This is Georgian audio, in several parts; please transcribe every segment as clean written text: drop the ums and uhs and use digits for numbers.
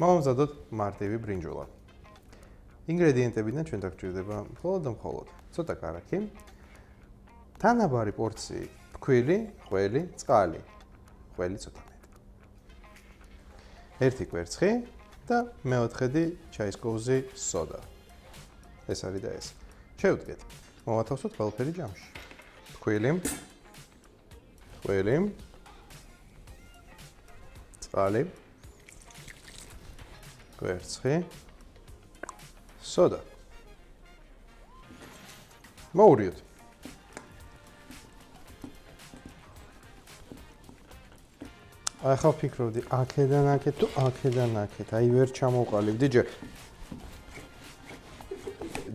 მოვამზადოთ მარტივი ბრინჯაოლა. ინგრედიენტებიდან ჩვენ დაგჭირდება მხოლოდ და მხოლოდ ცოტა კარაქი, თანაბარი პორცია ფქვილი, ყველი, წყალი, ყველი ცოტა მეტი. ერთი კვერცხი და მეოთხედი ჩაის კოვზი სოდა. ეს არის და ეს. შევდგეთ. მოვათავსოთ ყველაფერი ჯამში. ფქვილი, ყველი, წყალი, კვერცხი, სოდა. მოვურიოთ. ახლა ვფიქრობდი, აქედან აქეთ თუ აქედან აქეთ, აი ვერ ჩამოვყალიბდი ჯერ.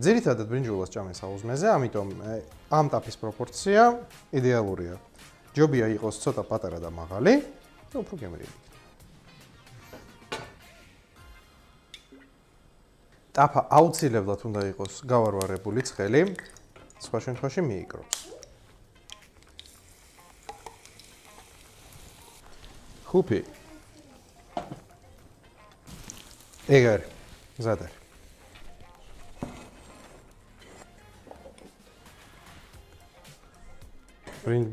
ძირითადად ბრინჯაოლას ჭამენ საუზმეზე, ამიტომ ამ ტაფის პროპორცია იდეალურია. ჯობია იყოს ცოტა პატარა და მაღალი, და უფრო გემრიელი. ტაფა აუცილებლად უნდა იყოს გავარვარებული ცხელი, სხვა შემთხვევაში მიიკრობს. ხუფი. ეგ არის, მზად არის.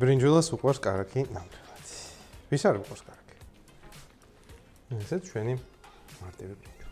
ბრინჯაოლას უყვარს კარაქი ნამდვილად. ვის არ უყვარს კარაქი? ესეც ჩვენი მარტივი ბრინჯაოლა.